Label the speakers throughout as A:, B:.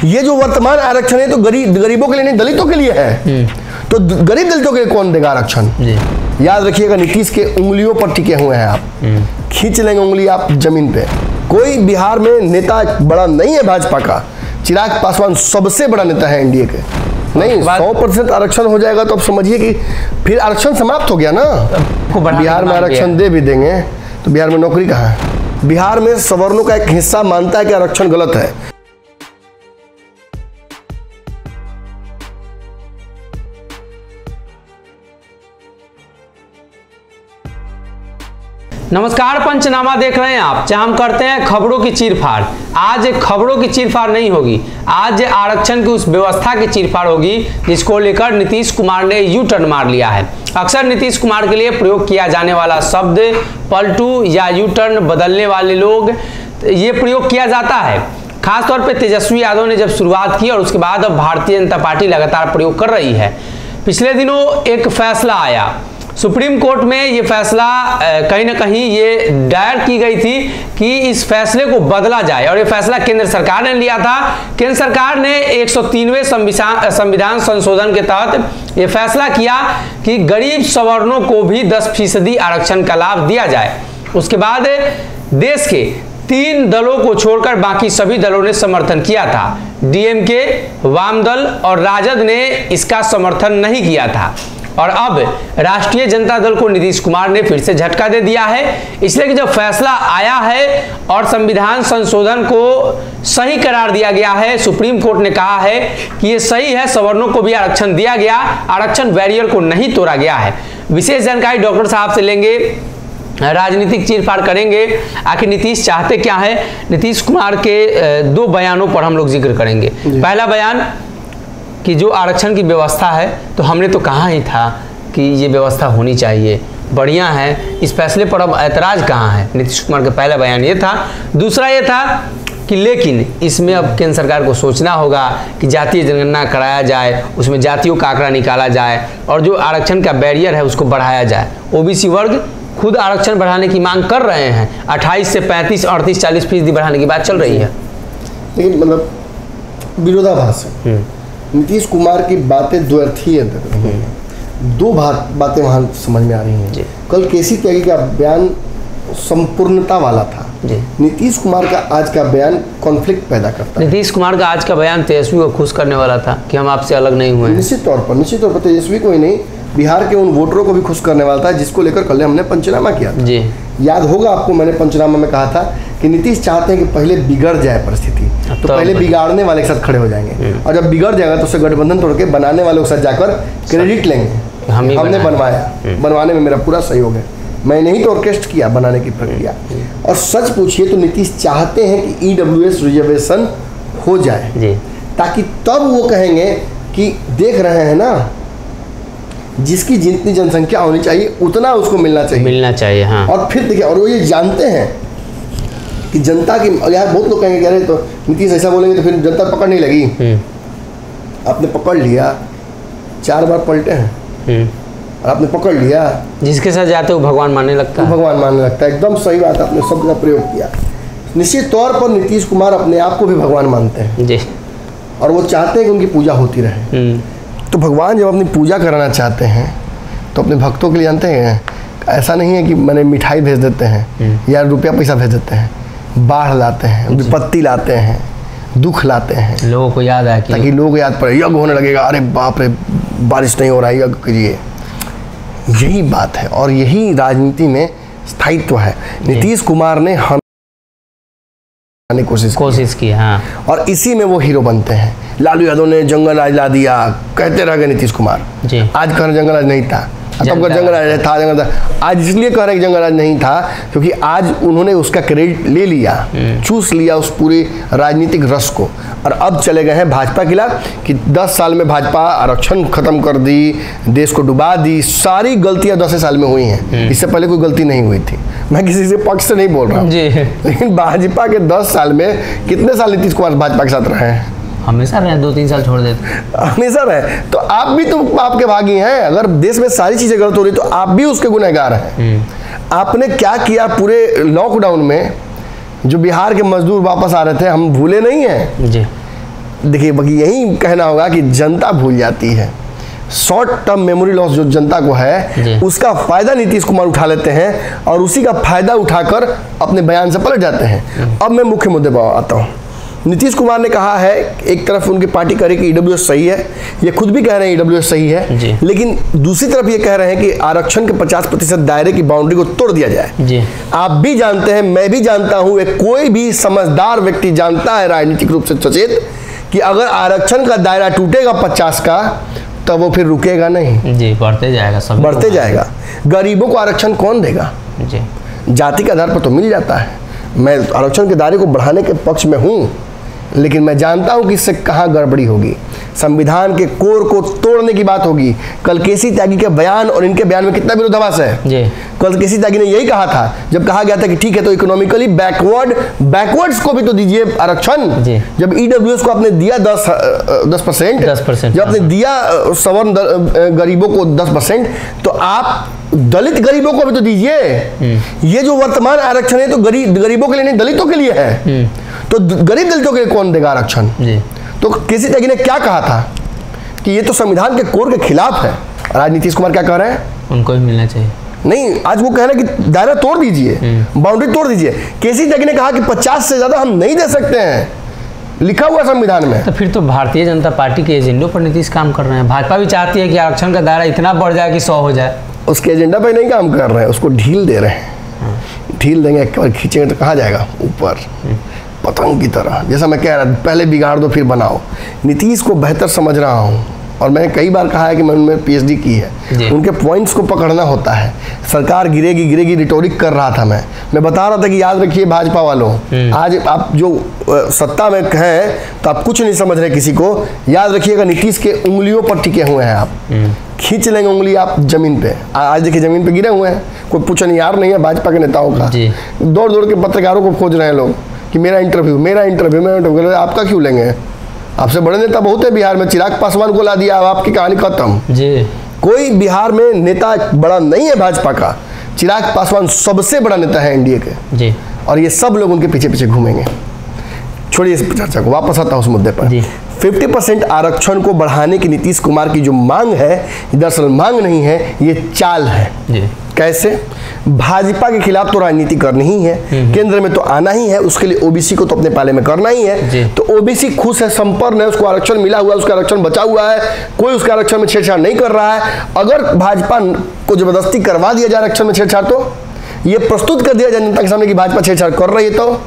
A: ये जो वर्तमान आरक्षण है तो गरीबों के लिए नहीं, दलितों के लिए है। तो गरीब दलितों के लिए कौन देगा आरक्षण? याद रखिएगा, नीतीश के उंगलियों पर टिके हुए हैं आप, खींच लेंगे उंगली आप जमीन पे। कोई बिहार में नेता बड़ा नहीं है भाजपा का, चिराग पासवान सबसे बड़ा नेता है एनडीए के। नहीं, 100% आरक्षण हो जाएगा तो आप समझिए कि फिर आरक्षण समाप्त हो गया ना। बिहार में आरक्षण दे भी देंगे तो बिहार में नौकरी कहाँ है? बिहार में सवर्णों का एक हिस्सा मानता है कि आरक्षण गलत है।
B: नमस्कार, पंचनामा देख रहे हैं आप, जहां हम करते हैं खबरों की चीरफाड़। आज खबरों की चीरफाड़ नहीं होगी, आज आरक्षण की उस व्यवस्था की चीरफाड़ होगी जिसको लेकर नीतीश कुमार ने यू टर्न मार लिया है। अक्सर नीतीश कुमार के लिए प्रयोग किया जाने वाला शब्द पलटू या यू टर्न, बदलने वाले लोग, ये प्रयोग किया जाता है। खासतौर पर तेजस्वी यादव ने जब शुरुआत की और उसके बाद अब भारतीय जनता पार्टी लगातार प्रयोग कर रही है। पिछले दिनों एक फैसला आया सुप्रीम कोर्ट में, ये फैसला कहीं ना कहीं ये दायर की गई थी कि इस फैसले को बदला जाए, और ये फैसला केंद्र सरकार ने लिया था। केंद्र सरकार ने 103वें संविधान संशोधन के तहत ये फैसला किया कि गरीब सवर्णों को भी 10% आरक्षण का लाभ दिया जाए। उसके बाद देश के 3 दलों को छोड़कर बाकी सभी दलों ने समर्थन किया था। डीएमके, वामदल और राजद ने इसका समर्थन नहीं किया था, और अब राष्ट्रीय जनता दल को नीतीश कुमार ने फिर से झटका दे दिया है। इसलिए कि जब फैसला आया है और संविधान संशोधन को सही करार दिया गया है, सुप्रीम कोर्ट ने कहा है कि ये सही है, सवर्णों को भी आरक्षण दिया गया, आरक्षण बैरियर को नहीं तोड़ा गया है। विशेष जानकारी डॉक्टर साहब से लेंगे, राजनीतिक चीरफाड़ करेंगे, आखिर नीतीश चाहते क्या है। नीतीश कुमार के 2 बयानों पर हम लोग जिक्र करेंगे। पहला बयान कि जो आरक्षण की व्यवस्था है, तो हमने तो कहा ही था कि ये व्यवस्था होनी चाहिए, बढ़िया है, इस फैसले पर अब ऐतराज कहाँ है। नीतीश कुमार का पहला बयान ये था। दूसरा ये था कि लेकिन इसमें अब केंद्र सरकार को सोचना होगा कि जातीय जनगणना कराया जाए, उसमें जातियों का आंकड़ा निकाला जाए, और जो आरक्षण का बैरियर है उसको बढ़ाया जाए। ओबीसी वर्ग खुद आरक्षण बढ़ाने की मांग कर रहे हैं, 28 से 35, 38, 40% बढ़ाने की बात चल रही है।
A: लेकिन मतलब विरोधाभास है। नीतीश कुमार की बातें द्व्यर्थी है, 2 बातें वहाँ समझ में आ रही हैं। कल केसी त्यागी का बयान संपूर्णता वाला था, नीतीश कुमार का आज का बयान कॉन्फ्लिक्ट पैदा करता है।
B: नीतीश कुमार का आज का बयान तेजस्वी को खुश करने वाला था कि हम आपसे अलग नहीं हुए।
A: निश्चित तौर पर तेजस्वी को ही नहीं, बिहार के उन वोटरों को भी खुश करने वाला था, जिसको लेकर कल हमने पंचनामा किया था। जी याद होगा आपको, मैंने पंचनामा में कहा था कि नीतीश चाहते हैं कि पहले बिगड़ जाए परिस्थिति, तो पहले बिगाड़ने वाले के साथ खड़े हो जाएंगे, और जब बिगड़ जाएगा तो उससे गठबंधन तोड़ के बनाने वालों के साथ जाकर क्रेडिट लेंगे, हमने बनवाया, बनवाने में मेरा पूरा सहयोग है, मैंने ही तो ऑर्केस्ट्र किया बनाने की प्रक्रिया। और सच पूछिए तो नीतीश चाहते हैं कि EWS रिजर्वेशन हो जाए, ताकि तब वो कहेंगे कि देख रहे हैं ना, जिसकी जितनी जनसंख्या होनी चाहिए उतना उसको मिलना चाहिए। हाँ। और फिर देखिए, और वो ये जानते हैं कि जनता की, यार बहुत लोग कहेंगे, कह रहे तो नीतीश ऐसा बोलेंगे तो फिर जनता पकड़ नहीं लगी। आपने पकड़ लिया, 4 बार पलटे हैं और आपने पकड़ लिया,
B: जिसके साथ जाते हो भगवान मानने लगता है,
A: भगवान मानने लगता है। एकदम सही बात, आपने शब्द का प्रयोग किया। निश्चित तौर पर नीतीश कुमार अपने आप को भी भगवान मानते हैं जी, और वो चाहते हैं कि उनकी पूजा होती रहे। तो भगवान जब अपनी पूजा कराना चाहते हैं तो अपने भक्तों के लिए, जानते हैं, ऐसा नहीं है कि मैंने मिठाई भेज देते हैं या रुपया पैसा भेज देते हैं, बाढ़ लाते हैं, विपत्ति लाते हैं, दुख लाते हैं,
B: लोगों को याद आए,
A: ताकि लोग याद पड़े, यज्ञ होने लगेगा, अरे बाप रे बारिश नहीं हो रहा है, यज्ञ कीजिए। यही बात है, और यही राजनीति में स्थायित्व है। नीतीश कुमार ने हम
B: कोशिश की, हाँ, और
A: इसी में वो हीरो बनते हैं। लालू यादव ने जंगल राज ला दिया, कहते रह गए नीतीश कुमार। आज कह रहे जंगल राज नहीं था, तब जंगल राज था, जंगल था। आज इसलिए कह रहे जंगल राज नहीं था क्योंकि आज उन्होंने उसका क्रेडिट ले लिया, चूस लिया उस पूरे राजनीतिक रस को, और अब चले गए हैं भाजपा के खिलाफ कि 10 साल में भाजपा आरक्षण खत्म कर दी, देश को डुबा दी। सारी गलतियां 10 साल में हुई हैं, इससे पहले कोई गलती नहीं हुई थी। मैं किसी से पक्ष से नहीं बोल रहा हूँ, लेकिन भाजपा के 10 साल में कितने साल नीतीश कुमार भाजपा के साथ रहे हैं?
B: हमेशा रहे, 2-3 साल छोड़ देते,
A: हमेशा रहे। तो आप भी तो आपके भागी हैं। अगर देश में सारी चीजें गलत हो रही तो आप भी उसके गुनहगार हैं। आपने क्या किया पूरे लॉकडाउन में? जो बिहार के मजदूर वापस आ रहे थे, हम भूले नहीं हैं जी। देखिए बाकी यही कहना होगा कि जनता भूल जाती है, शॉर्ट टर्म मेमोरी लॉस जो जनता को है उसका फायदा नीतीश कुमार उठा लेते हैं और उसी का फायदा उठाकर अपने बयान से पलट जाते हैं। अब मैं मुख्य मुद्दे पर आता हूँ। नीतीश कुमार ने कहा है, एक तरफ उनकी पार्टी कह रही है कि ईडब्ल्यूएस सही है, ये खुद भी कह रहे हैं ईडब्ल्यूएस सही है, लेकिन दूसरी तरफ ये कह रहे हैं कि आरक्षण के 50% दायरे की बाउंड्री को तोड़ दिया जाए। आप भी जानते हैं, मैं भी जानता हूं, कोई भी समझदार व्यक्ति जानता है राजनीतिक रूप से सचेत कि अगर आरक्षण का दायरा टूटेगा 50 का तब वो फिर रुकेगा नहीं
B: जी, बढ़ते जाएगा, सब
A: बढ़ते जाएगा। गरीबों को आरक्षण कौन देगा जी? जाति के आधार पर तो मिल जाता है। मैं आरक्षण के दायरे को बढ़ाने के पक्ष में हूं, लेकिन मैं जानता हूं कि इससे कहां गड़बड़ी होगी। संविधान के कोर को तोड़ने की बात होगी। कल केसी त्यागी के बयान और इनके बयान में कितना विरोधाभास है। कल केसी त्यागी ने यही कहा था जब कहा गया था कि ठीक है तो इकोनॉमिकली बैकवर्ड्स को भी तो दीजिए आरक्षण। जब ईडब्ल्यूएस को आपने दिया 10%, जब आपने दिया सवर्ण गरीबों को 10%, तो आप दलित गरीबों को भी तो दीजिए। ये जो वर्तमान आरक्षण है तो गरीबों के लिए नहीं, दलितों के लिए है। तो गरीब दलितों के लिए कौन देगा आरक्षण? तो केसी त्यागी ने क्या कहा था कि ये तो संविधान के कोर के खिलाफ है। आज नीतीश कुमार क्या कह रहे हैं?
B: उनको भी मिलना चाहिए।
A: नहीं, आज वो कह रहे हैं कि दायरा तोड़ दीजिए, बाउंड्री तोड़ दीजिए। केसी त्यागी ने कहा कि 50 से ज्यादा हम नहीं दे सकते हैं, लिखा हुआ संविधान में।
B: तो फिर तो भारतीय जनता पार्टी के एजेंडों पर नीतीश काम कर रहे हैं। भाजपा भी चाहती है कि आरक्षण का दायरा इतना बढ़ जाए कि 100 हो जाए।
A: उसके एजेंडा पर नहीं काम कर रहे हैं, उसको ढील दे रहे हैं। ढील देंगे, एक बार खींचेंगे तो कहाँ जाएगा? ऊपर पतंग की तरह। जैसा मैं कह रहा था, पहले बिगाड़ दो फिर बनाओ। नीतीश को बेहतर समझ रहा हूँ और मैंने कई बार कहा है कि मैंने उनमें PhD की है। उनके पॉइंट्स को पकड़ना होता है। सरकार गिरेगी गिरेगी रिटोरिक कर रहा था। मैं बता रहा था कि याद रखिए भाजपा वालों, आज आप जो सत्ता में हैं तो आप कुछ नहीं समझ रहे किसी को। याद रखिएगा नीतीश के उंगलियों पर टिके हुए हैं आप। खींच लेंगे उंगली आप जमीन पे। आज देखिए जमीन पे गिरे हुए हैं, कोई पूछनिहार नहीं है भाजपा के नेताओं का। दौड़ दौड़ के पत्रकारों को खोज रहे हैं लोग कि मेरा इंटरव्यू। आपका क्यों लेंगे? आपसे बड़े नेता बहुत है बिहार में। चिराग पासवान को ला दिया, अब आपकी कहानी खत्म जी। कोई बिहार में नेता बड़ा नहीं है भाजपा का। चिराग पासवान सबसे बड़ा नेता है एनडीए के जी, और ये सब लोग उनके पीछे पीछे घूमेंगे। छोड़िए इस चर्चा को, वापस आता हूं उस मुद्दे पर। 50% आरक्षण को बढ़ाने की नीतीश कुमार की जो मांग है, दरअसल मांग नहीं है, ये चाल है जी। कैसे? भाजपा के खिलाफ तो राजनीति करनी ही है, केंद्र में तो आना ही है, उसके लिए ओबीसी को तो अपने पाले में करना ही है। तो ओबीसी खुश है, संपन्न है, उसको आरक्षण मिला हुआ है, उसका आरक्षण बचा हुआ है, कोई उसका आरक्षण में छेड़छाड़ नहीं कर रहा है। अगर भाजपा को जबरदस्ती करवा दिया जाए आरक्षण में छेड़छाड़, तो ये प्रस्तुत कर दिया जाए जनता के सामने कि भाजपा छेड़छाड़ कर रही है, तो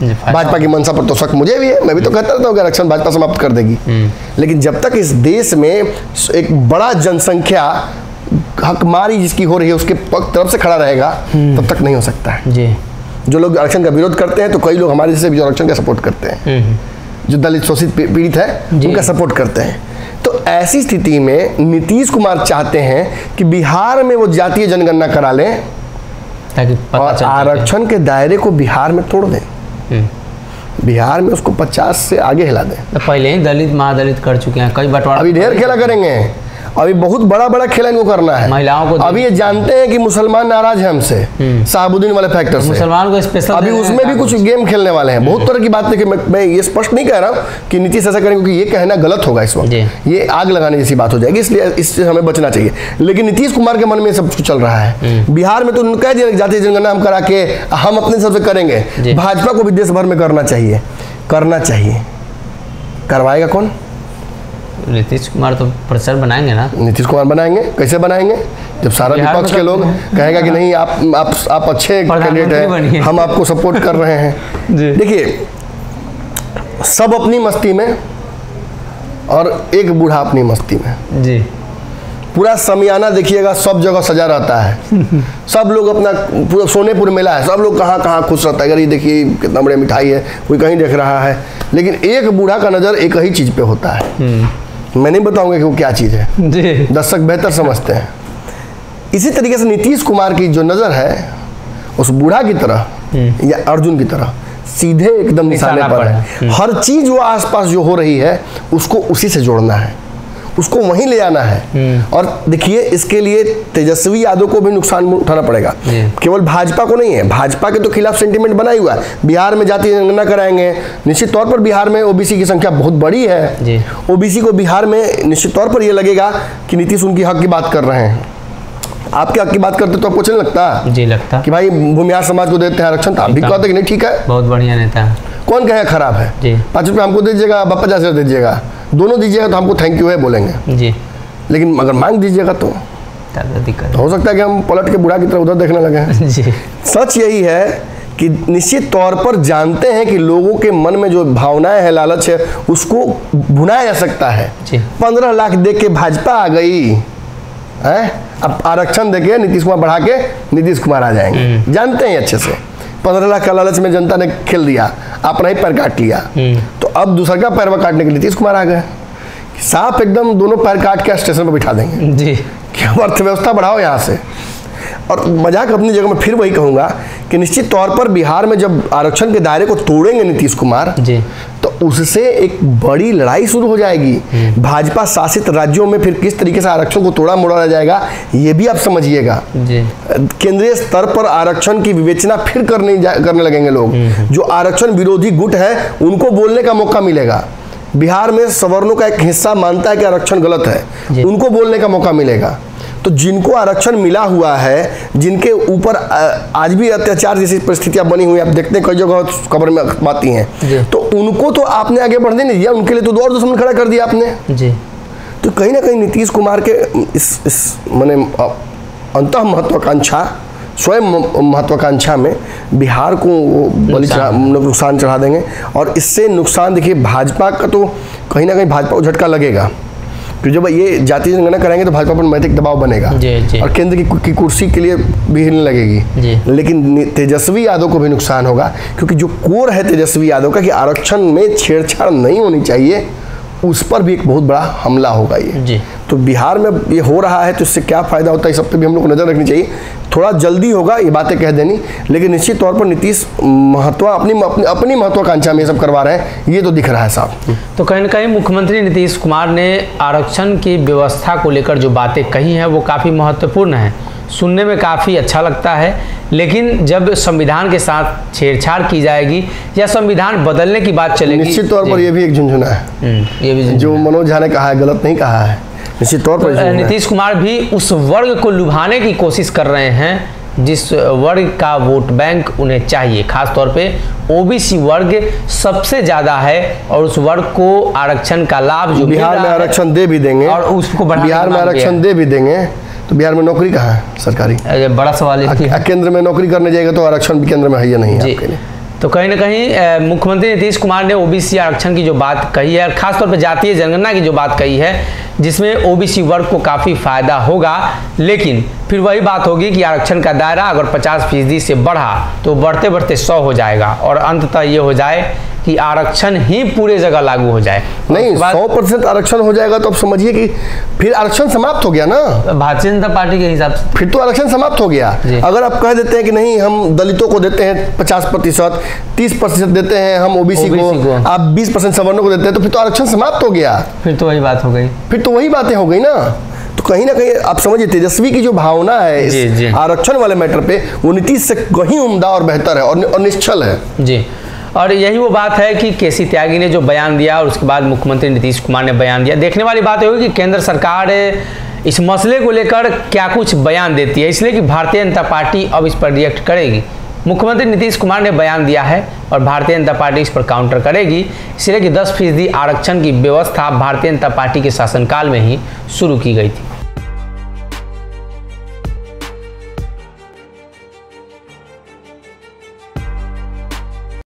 A: भाजपा की मंशा पर तो शक मुझे भी है। मैं भी तो कहता रहता हूँ कि आरक्षण भाजपा समाप्त कर देगी, लेकिन जब तक इस देश में एक बड़ा जनसंख्या हकमारी जिसकी हो रही है उसके तरफ से खड़ा रहेगा, तब तक नहीं हो सकता है जी। जो लोग आरक्षण का विरोध करते हैं, तो कई लोग हमारे जैसे भी आरक्षण का सपोर्ट करते हैं, जो दलित शोषित पीड़ित है उनका सपोर्ट करते हैं। तो ऐसी स्थिति में नीतीश कुमार चाहते हैं कि बिहार में वो जातीय जनगणना करा लें
B: ताकि
A: और आरक्षण के दायरे को बिहार में तोड़ दें, बिहार में उसको 50 से आगे हिला दें।
B: तो पहले ही दलित महादलित कर चुके हैं, कई बंटवारा,
A: अभी ढेर खेला करेंगे। अभी बहुत बड़ा खेला इनको करना है
B: महिलाओं को।
A: अभी ये जानते हैं कि मुसलमान नाराज है हमसे, शाहबुद्दीन वाले फैक्टर से।
B: मुसलमान को स्पेशल
A: अभी उसमें भी कुछ गेम खेलने वाले हैं। बहुत तरह की बात है कि मैं ये स्पष्ट नहीं कह रहा हूँ कि नीतीश ऐसा करेंगे, क्योंकि ये कहना गलत होगा इस वक्त, ये आग लगाने जैसी बात हो जाएगी, इसलिए इससे हमें बचना चाहिए। लेकिन नीतीश कुमार के मन में सब कुछ चल रहा है। बिहार में तो उन्होंने कह दिया जातीय जनगणना हम करा के हम अपने हिसाब से करेंगे। भाजपा को भी देश भर में करना चाहिए। करवाएगा कौन?
B: नीतीश कुमार तो प्रचार बनाएंगे ना।
A: नीतीश कुमार बनाएंगे, कैसे बनाएंगे? जब सारा विपक्ष के लोग कहेगा कि नहीं आप अच्छे कैंडिडेट हैं, हम आपको सपोर्ट कर रहे हैं। देखिए, सब अपनी मस्ती में और एक बूढ़ा अपनी मस्ती में जी। पूरा समियाना देखिएगा, सब जगह सजा रहता है। सब लोग अपना पूरा सोनेपुर मेला है, सब लोग कहाँ खुश रहता है। अगर ये देखिए कितना बड़ी मिठाई है, कोई कहीं देख रहा है, लेकिन एक बूढ़ा का नज़र एक ही चीज़ पे होता है। मैं नहीं बताऊंगा कि वो क्या चीज़ है जी। दर्शक बेहतर समझते हैं। इसी तरीके से नीतीश कुमार की जो नज़र है उस बूढ़ा की तरह या अर्जुन की तरह सीधे एकदम निशाने पर है। हर चीज़ वो आसपास जो हो रही है उसको उसी से जोड़ना है, उसको वहीं ले आना है। और देखिए इसके लिए तेजस्वी यादव को भी नुकसान उठाना पड़ेगा, केवल भाजपा को नहीं है। भाजपा के तो खिलाफ सेंटीमेंट बना ही हुआ है, बिहार में जाति जनगणना कराएंगे, निश्चित तौर पर बिहार में ओबीसी की संख्या बहुत बड़ी है, ओबीसी को बिहार में निश्चित तौर पर यह लगेगा कि नीतीश उनकी हक की बात कर रहे हैं। आपके हक की बात करते तो आपको नहीं लगता?
B: जी लगता
A: कि भाई भूमिहार समाज को देते हैं आरक्षण, तो आप भी कहते कि नहीं ठीक है,
B: बहुत बढ़िया नेता है।
A: कौन कहे खराब है? 5 रुपये हमको दीजिएगा, आप 50 दीजिएगा, दोनों दीजिएगा तो हमको थैंक यू है बोलेंगे जी। लेकिन अगर मांग दीजिएगा तो दिक्कत हो सकता है कि हम पलट के बुढ़ा की तरह उधर देखने लगे जी। सच यही है कि निश्चित तौर पर जानते हैं कि लोगों के मन में जो भावनाएं है, लालच है, उसको भुनाया जा सकता है। 15 लाख दे के भाजपा आ गई है, अब आरक्षण देके नीतीश कुमार बढ़ा के नीतीश कुमार आ जाएंगे, जानते हैं अच्छे से। 15 लाख का लालच में जनता ने खेल दिया, अपना ही पैर काट लिया, तो अब दूसरा का पैरवा काटने के लिए नीतीश कुमार आ गए। साफ एकदम दोनों पैर काट के स्टेशन पर बिठा देंगे जी, कि अर्थव्यवस्था बढ़ाओ यहाँ से। और मजाक अपनी जगह में फिर वही कहूँगा कि निश्चित तौर पर बिहार में जब आरक्षण के दायरे को तोड़ेंगे नीतीश कुमार जी, तो उससे एक बड़ी लड़ाई शुरू हो जाएगी। भाजपा शासित राज्यों में फिर किस तरीके से आरक्षण को तोड़ा मोड़ा जाएगा ये भी आप समझिएगा। केंद्रीय स्तर पर आरक्षण की विवेचना फिर करने लगेंगे लोग। जो आरक्षण विरोधी गुट है उनको बोलने का मौका मिलेगा। बिहार में सवर्णों का एक हिस्सा मानता है कि आरक्षण गलत है, उनको बोलने का मौका मिलेगा। तो जिनको आरक्षण मिला हुआ है, जिनके ऊपर आज भी अत्याचार जैसी परिस्थितियां बनी हुई, आप देखते हैं कई जगह खबर में आती हैं, तो उनको तो आपने आगे बढ़ने नहीं दिया, उनके लिए तो और दुश्मन खड़ा कर दिया आपने जी। तो कहीं ना कहीं नीतीश कुमार के इस माने अंतः महत्वाकांक्षा, स्वयं महत्वाकांक्षा में बिहार को नुकसान चढ़ा देंगे। और इससे नुकसान देखिए भाजपा का, तो कहीं ना कहीं भाजपा को झटका लगेगा कि जब ये जातीय जनगणना कराएंगे तो भाजपा पर नैतिक दबाव बनेगा जी। और केंद्र की कुर्सी के लिए भी हिलने लगेगी। लेकिन तेजस्वी यादव को भी नुकसान होगा, क्योंकि जो कोर है तेजस्वी यादव का कि आरक्षण में छेड़छाड़ नहीं होनी चाहिए, उस पर भी एक बहुत बड़ा हमला होगा ये जी। तो बिहार में ये हो रहा है, तो इससे क्या फायदा होता है, इस सब पे भी हम लोग को नजर रखनी चाहिए। थोड़ा जल्दी होगा ये बातें कह देनी, लेकिन निश्चित तौर पर नीतीश अपनी महत्वाकांक्षा में ये सब करवा रहे हैं, ये तो दिख रहा है साहब।
B: तो कहीं ना कहीं मुख्यमंत्री नीतीश कुमार ने आरक्षण की व्यवस्था को लेकर जो बातें कही हैं वो काफ़ी महत्वपूर्ण है, सुनने में काफ़ी अच्छा लगता है। लेकिन जब संविधान के साथ छेड़छाड़ की जाएगी या संविधान बदलने की बात चलेगी,
A: निश्चित तौर पर ये भी एक झुनझुना है। ये भी जो मनोज झा ने कहा है, गलत नहीं कहा है, निश्चित तौर पर
B: नीतीश कुमार भी उस वर्ग को लुभाने की कोशिश कर रहे हैं जिस वर्ग का वोट बैंक उन्हें चाहिए। खास तौर पे ओबीसी वर्ग सबसे ज़्यादा है, और उस वर्ग को आरक्षण का लाभ जो
A: बिहार में आरक्षण दे भी देंगे,
B: और उसको
A: बिहार में आरक्षण दे भी देंगे, तो बिहार में नौकरी कहाँ है सरकारी?
B: बड़ा सवाल है।
A: केंद्र में नौकरी करने जाएगा तो आरक्षण भी केंद्र में है या नहीं है?
B: तो कहीं ना कहीं मुख्यमंत्री नीतीश कुमार ने ओबीसी आरक्षण की जो बात कही है, खासतौर पर जातीय जनगणना की जो बात कही है, जिसमें ओबीसी वर्ग को काफ़ी फायदा होगा। लेकिन फिर वही बात होगी कि आरक्षण का दायरा अगर 50% से बढ़ा तो बढ़ते बढ़ते 100 हो जाएगा, और अंततः ये हो जाए कि आरक्षण ही पूरे जगह लागू हो जाए।
A: नहीं, 100% आरक्षण हो जाएगा तो आप समझिए कि फिर आरक्षण समाप्त हो गया ना
B: भारतीय जनता पार्टी के हिसाब से,
A: फिर तो आरक्षण समाप्त हो गया। अगर आप कह देते हैं कि नहीं हम दलितों को देते हैं 50%, 30% देते हैं हम ओबीसी को, आप 20% सवर्णों को देते हैं, तो फिर तो आरक्षण समाप्त हो गया,
B: फिर तो वही बात हो गई,
A: फिर तो वही बातें हो गई ना। तो कहीं ना कहीं आप समझिए तेजस्वी की जो भावना है इस आरक्षण वाले मैटर पे, वो नीतीश से कहीं उम्दा और बेहतर है और निश्चल है जी।
B: और यही वो बात है कि केसी त्यागी ने जो बयान दिया और उसके बाद मुख्यमंत्री नीतीश कुमार ने बयान दिया, देखने वाली बात होगी कि केंद्र सरकार इस मसले को लेकर क्या कुछ बयान देती है, इसलिए कि भारतीय जनता पार्टी अब इस पर रिएक्ट करेगी। मुख्यमंत्री नीतीश कुमार ने बयान दिया है और भारतीय जनता पार्टी इस पर काउंटर करेगी, इसलिए कि 10% आरक्षण की व्यवस्था भारतीय जनता पार्टी के शासनकाल में ही शुरू की गई थी।